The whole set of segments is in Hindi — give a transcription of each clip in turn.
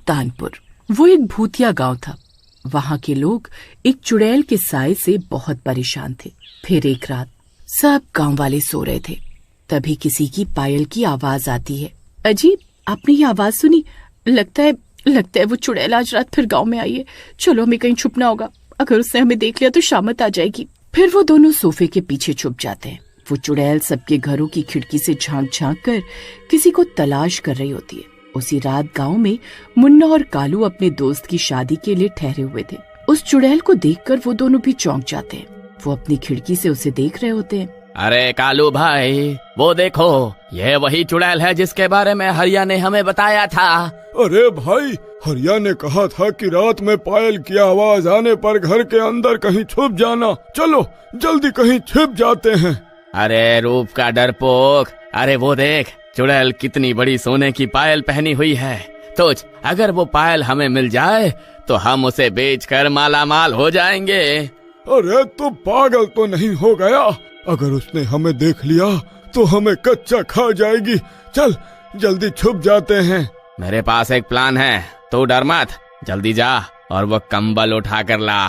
सुल्तानपुर। वो एक भूतिया गांव था। वहां के लोग एक चुड़ैल के साए से बहुत परेशान थे। फिर एक रात सब गांव वाले सो रहे थे, तभी किसी की पायल की आवाज आती है। अजीब, आपने ये आवाज सुनी? लगता है वो चुड़ैल आज रात फिर गांव में आई है। चलो हमें कहीं छुपना होगा, अगर उसने हमें देख लिया तो शामत आ जाएगी। फिर वो दोनों सोफे के पीछे छुप जाते हैं। वो चुड़ैल सबके घरों की खिड़की से झांक झांक कर किसी को तलाश कर रही होती है। उसी रात गांव में मुन्ना और कालू अपने दोस्त की शादी के लिए ठहरे हुए थे। उस चुड़ैल को देखकर वो दोनों भी चौंक जाते हैं। वो अपनी खिड़की से उसे देख रहे होते हैं। अरे कालू भाई, वो देखो, ये वही चुड़ैल है जिसके बारे में हरिया ने हमें बताया था। अरे भाई, हरिया ने कहा था कि रात में पायल की आवाज आने पर घर के अंदर कहीं छुप जाना। चलो जल्दी कहीं छिप जाते हैं। अरे रूप का डरपोक, अरे वो देख, चुड़ैल कितनी बड़ी सोने की पायल पहनी हुई है। तो अगर वो पायल हमें मिल जाए तो हम उसे बेचकर माला माल हो जाएंगे। अरे तू पागल तो नहीं हो गया? अगर उसने हमें देख लिया तो हमें कच्चा खा जाएगी। चल जल्दी छुप जाते हैं। मेरे पास एक प्लान है, तू डर मत, जल्दी जा और वो कंबल उठा कर ला।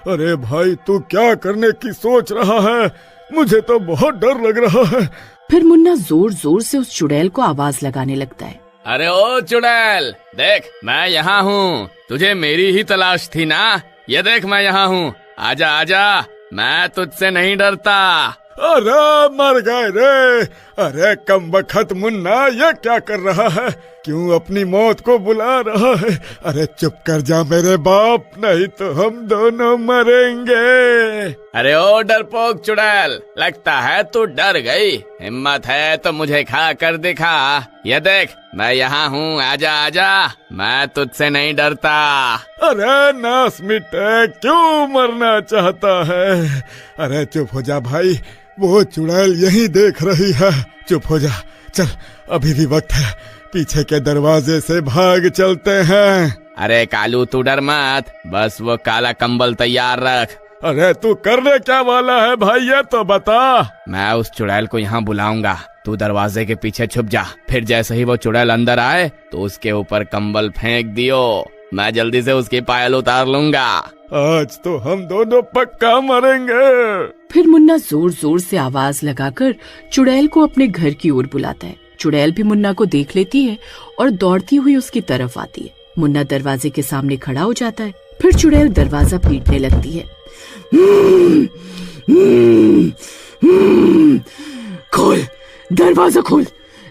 अरे भाई, तू क्या करने की सोच रहा है? मुझे तो बहुत डर लग रहा है। फिर मुन्ना जोर जोर से उस चुड़ैल को आवाज लगाने लगता है। अरे ओ चुड़ैल, देख मैं यहाँ हूँ, तुझे मेरी ही तलाश थी ना? ये देख मैं यहाँ हूँ, आजा आजा, मैं तुझसे नहीं डरता। अरे मर गए रे। अरे कमबख्त मुन्ना, ये क्या कर रहा है? क्यों अपनी मौत को बुला रहा है? अरे चुप कर जा मेरे बाप, नहीं तो हम दोनों मरेंगे। अरे ओ डरपोक चुड़ैल, लगता है तू डर गई। हिम्मत है तो मुझे खा कर दिखा। ये देख मैं यहाँ हूँ, आजा आजा, मैं तुझसे नहीं डरता। अरे नास मिटे, क्यों मरना चाहता है? अरे चुप हो जा भाई, वो चुड़ैल यही देख रही है। चुप हो जा, चल अभी भी वक्त है, पीछे के दरवाजे से भाग चलते हैं। अरे कालू तू डर मत, बस वो काला कंबल तैयार रख। अरे तू करने क्या वाला है भाई, ये तो बता। मैं उस चुड़ैल को यहाँ बुलाऊंगा, तू दरवाजे के पीछे छुप जा। फिर जैसे ही वो चुड़ैल अंदर आए तो उसके ऊपर कंबल फेंक दियो, मैं जल्दी से उसकी पायल उतार लूंगा। आज तो हम दोनों पक्का मरेंगे। फिर मुन्ना जोर जोर से आवाज लगाकर चुड़ैल को अपने घर की ओर बुलाता है। चुड़ैल भी मुन्ना को देख लेती है और दौड़ती हुई उसकी तरफ आती है। मुन्ना दरवाजे के सामने खड़ा हो जाता है। फिर चुड़ैल दरवाजा पीटने लगती है। खोल, दरवाजा खोल,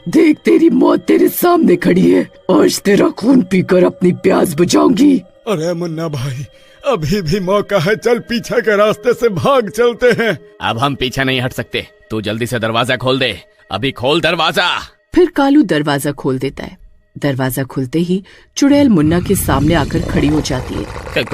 देख तेरी मौत तेरे सामने खड़ी है। आज तेरा खून पीकर अपनी प्यास बुझाऊंगी। अरे मुन्ना भाई, अभी भी मौका है, चल पीछे के रास्ते से भाग चलते हैं। अब हम पीछे नहीं हट सकते, तू जल्दी से दरवाजा खोल दे, अभी खोल दरवाजा। फिर कालू दरवाजा खोल देता है। दरवाजा खुलते ही चुड़ैल मुन्ना के सामने आकर खड़ी हो जाती है।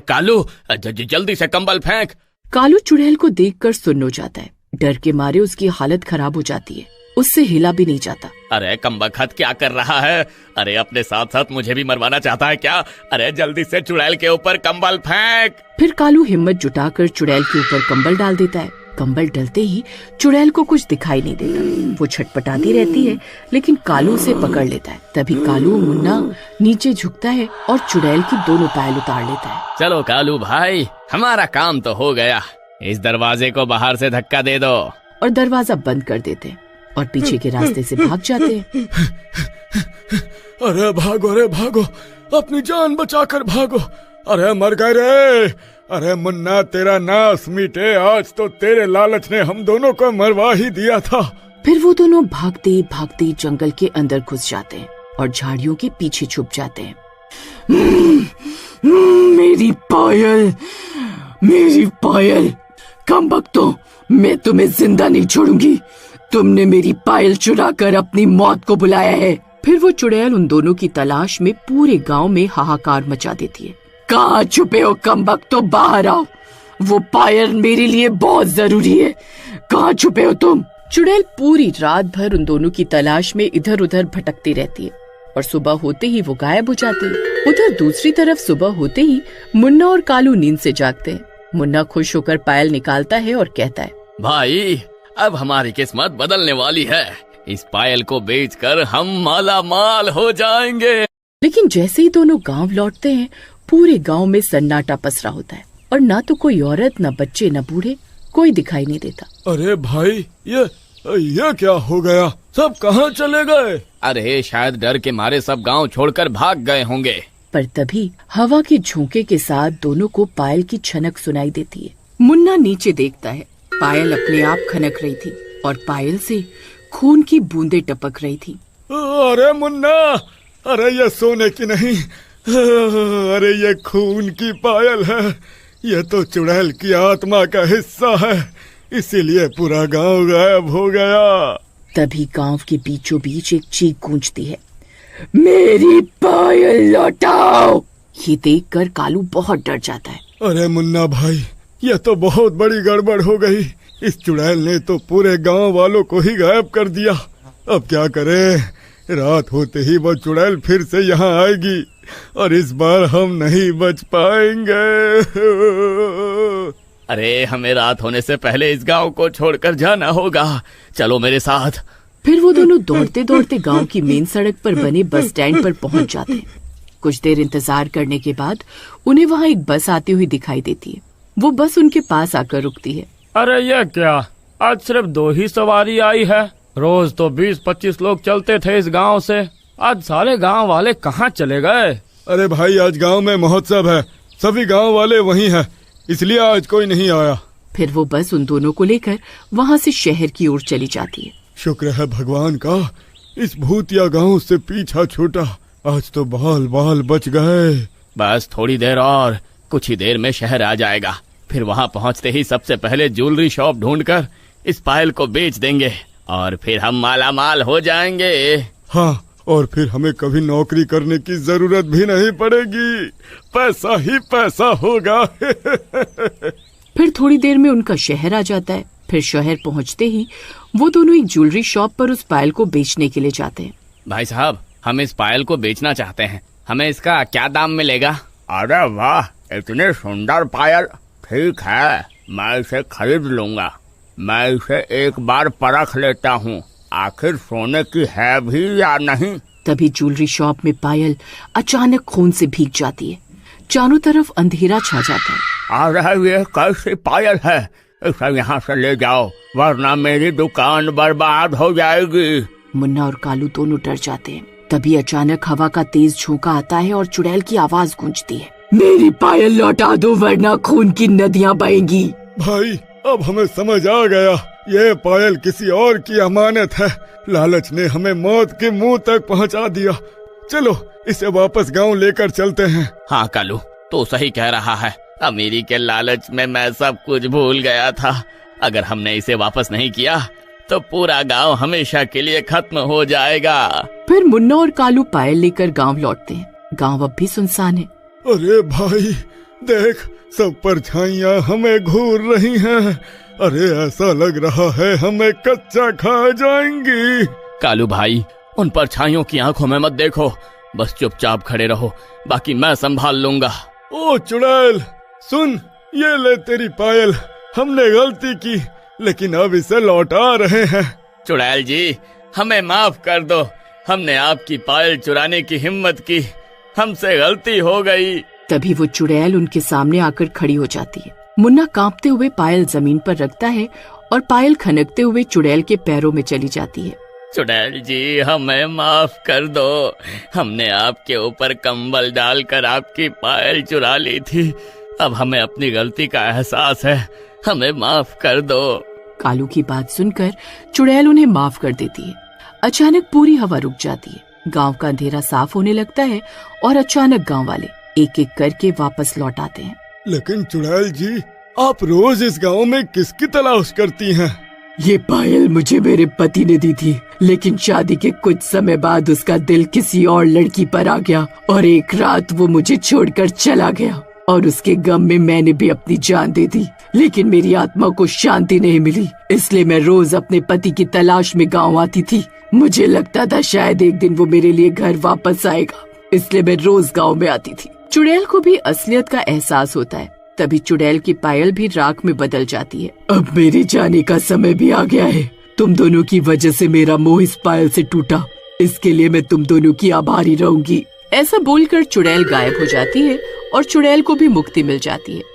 कालू जल्दी से कंबल फेंक। कालू चुड़ैल को देखकर सुन्न हो जाता है। डर के मारे उसकी हालत खराब हो जाती है, उससे हिला भी नहीं जाता। अरे कमबख्त क्या कर रहा है? अरे अपने साथ साथ मुझे भी मरवाना चाहता है क्या? अरे जल्दी से चुड़ैल के ऊपर कंबल फेंक। फिर कालू हिम्मत जुटाकर चुड़ैल के ऊपर कंबल डाल देता है। कंबल डलते ही चुड़ैल को कुछ दिखाई नहीं देता। वो छटपटाती रहती है, लेकिन कालू उसे पकड़ लेता है। तभी कालू मुन्ना नीचे झुकता है और चुड़ैल की दोनों पायल उतार लेता है। चलो कालू भाई, हमारा काम तो हो गया, इस दरवाजे को बाहर से धक्का दे दो। और दरवाजा बंद कर देते हैं और पीछे के रास्ते से भाग जाते हैं। अरे भागो रे भागो, अपनी जान बचाकर भागो। अरे मर गए रे। अरे मुन्ना, तेरा नाश मिटे, आज तो तेरे लालच ने हम दोनों को मरवा ही दिया था। फिर वो दोनों भागते भागते जंगल के अंदर घुस जाते हैं और झाड़ियों के पीछे छुप जाते हैं। मेरी पायल, मेरी पायल, कमबख्तों, मैं तुम्हें जिंदा नहीं छोड़ूंगी। तुमने मेरी पायल चुरा कर अपनी मौत को बुलाया है। फिर वो चुड़ैल उन दोनों की तलाश में पूरे गांव में हाहाकार मचा देती है। कहाँ छुपे हो कमबख्तों, बाहर आओ, वो पायल मेरे लिए बहुत जरूरी है। कहाँ छुपे हो तुम? चुड़ैल पूरी रात भर उन दोनों की तलाश में इधर उधर भटकती रहती है और सुबह होते ही वो गायब हो जाती है। उधर दूसरी तरफ सुबह होते ही मुन्ना और कालू नींद से जागते हैं। मुन्ना खुश होकर पायल निकालता है और कहता है, भाई अब हमारी किस्मत बदलने वाली है, इस पायल को बेचकर हम माला माल हो जाएंगे। लेकिन जैसे ही दोनों गांव लौटते हैं, पूरे गांव में सन्नाटा पसरा होता है और ना तो कोई औरत, ना बच्चे, ना बूढ़े, कोई दिखाई नहीं देता। अरे भाई, ये क्या हो गया? सब कहाँ चले गए? अरे शायद डर के मारे सब गांव छोड़कर भाग गए होंगे। पर तभी हवा के झोंके के साथ दोनों को पायल की छनक सुनाई देती है। मुन्ना नीचे देखता है, पायल अपने आप खनक रही थी और पायल से खून की बूंदें टपक रही थी। अरे मुन्ना, अरे ये सोने की नहीं, अरे ये खून की पायल है। ये तो चुड़ैल की आत्मा का हिस्सा है, इसीलिए पूरा गांव गायब हो गया। तभी गांव के बीचों बीच एक चीख गूंजती है, मेरी पायल लौटाओ। ये देखकर कालू बहुत डर जाता है। अरे मुन्ना भाई, यह तो बहुत बड़ी गड़बड़ हो गई। इस चुड़ैल ने तो पूरे गांव वालों को ही गायब कर दिया। अब क्या करें? रात होते ही वो चुड़ैल फिर से यहाँ आएगी और इस बार हम नहीं बच पाएंगे। अरे हमें रात होने से पहले इस गांव को छोड़कर जाना होगा, चलो मेरे साथ। फिर वो दोनों दौड़ते दौड़ते गांव की मेन सड़क पर बने बस स्टैंड पर पहुंच जाते हैं। कुछ देर इंतजार करने के बाद उन्हें वहाँ एक बस आती हुई दिखाई देती है। वो बस उनके पास आकर रुकती है। अरे ये क्या, आज सिर्फ 2 ही सवारी आई है? रोज तो 20-25 लोग चलते थे इस गांव से, आज सारे गांव वाले कहाँ चले गए? अरे भाई, आज गांव में महोत्सव है, सभी गांव वाले वहीं हैं, इसलिए आज कोई नहीं आया। फिर वो बस उन दोनों को लेकर वहाँ से शहर की ओर चली जाती है। शुक्र है भगवान का, इस भूतिया गांव से पीछा छूटा। आज तो बाल बाल बच गए। बस थोड़ी देर और, कुछ ही देर में शहर आ जाएगा। फिर वहाँ पहुँचते ही सबसे पहले ज्वेलरी शॉप ढूंढकर इस पायल को बेच देंगे और फिर हम माला माल हो जाएंगे। हाँ, और फिर हमें कभी नौकरी करने की जरूरत भी नहीं पड़ेगी, पैसा ही पैसा होगा। फिर थोड़ी देर में उनका शहर आ जाता है। फिर शहर पहुंचते ही वो दोनों एक ज्वेलरी शॉप पर उस पायल को बेचने के लिए जाते हैं। भाई साहब, हम इस पायल को बेचना चाहते हैं, हमें इसका क्या दाम मिलेगा? अरे वाह, इतनी सुंदर पायल, ठीक है, मैं इसे खरीद लूंगा। मैं इसे एक बार परख लेता हूँ, आखिर सोने की है भी या नहीं। तभी ज्वेलरी शॉप में पायल अचानक खून से भीग जाती है। चारों तरफ अंधेरा छा जाता है। अरे ये कैसी पायल है, इसे यहाँ से ले जाओ वरना मेरी दुकान बर्बाद हो जाएगी। मुन्ना और कालू दोनों डर जाते हैं। तभी अचानक हवा का तेज झोंका आता है और चुड़ैल की आवाज गूंजती है, मेरी पायल लौटा दो वरना खून की नदियाँ बहेंगी। भाई, अब हमें समझ आ गया, ये पायल किसी और की अमानत है। लालच ने हमें मौत के मुंह तक पहुंचा दिया। चलो इसे वापस गांव लेकर चलते हैं। हाँ कालू, तो सही कह रहा है, अमीरी के लालच में मैं सब कुछ भूल गया था। अगर हमने इसे वापस नहीं किया तो पूरा गांव हमेशा के लिए खत्म हो जाएगा। फिर मुन्ना और कालू पायल लेकर गांव लौटते हैं। गांव अब भी सुनसान है। अरे भाई देख, सब परछाइयाँ हमें घूर रही हैं। अरे ऐसा लग रहा है हमें कच्चा खा जाएंगी। कालू भाई, उन परछाइयों की आंखों में मत देखो, बस चुपचाप खड़े रहो, बाकी मैं संभाल लूंगा। ओ चुड़ैल सुन, ये ले तेरी पायल। हमने गलती की लेकिन अब इसे लौटा रहे हैं। चुड़ैल जी, हमें माफ कर दो, हमने आपकी पायल चुराने की हिम्मत की, हमसे गलती हो गई। तभी वो चुड़ैल उनके सामने आकर खड़ी हो जाती है। मुन्ना कांपते हुए पायल जमीन पर रखता है और पायल खनकते हुए चुड़ैल के पैरों में चली जाती है। चुड़ैल जी, हमें माफ कर दो, हमने आपके ऊपर कंबल डालकर आपकी पायल चुरा ली थी। अब हमें अपनी गलती का एहसास है, हमें माफ कर दो। कालू की बात सुनकर चुड़ैल उन्हें माफ कर देती है। अचानक पूरी हवा रुक जाती है। गांव का अंधेरा साफ होने लगता है और अचानक गांव वाले एक एक करके वापस लौट आते हैं। लेकिन चुड़ैल जी, आप रोज इस गांव में किसकी तलाश करती हैं? ये पायल मुझे मेरे पति ने दी थी, लेकिन शादी के कुछ समय बाद उसका दिल किसी और लड़की पर आ गया और एक रात वो मुझे छोड़कर चला गया और उसके गम में मैंने भी अपनी जान दे दी। लेकिन मेरी आत्मा को शांति नहीं मिली, इसलिए मैं रोज अपने पति की तलाश में गांव आती थी। मुझे लगता था शायद एक दिन वो मेरे लिए घर वापस आएगा, इसलिए मैं रोज गांव में आती थी। चुड़ैल को भी असलियत का एहसास होता है। तभी चुड़ैल की पायल भी राख में बदल जाती है। अब मेरे जाने का समय भी आ गया है। तुम दोनों की वजह से मेरा मोह इस पायल से टूटा, इसके लिए मैं तुम दोनों की आभारी रहूंगी। ऐसा बोलकर चुड़ैल गायब हो जाती है और चुड़ैल को भी मुक्ति मिल जाती है।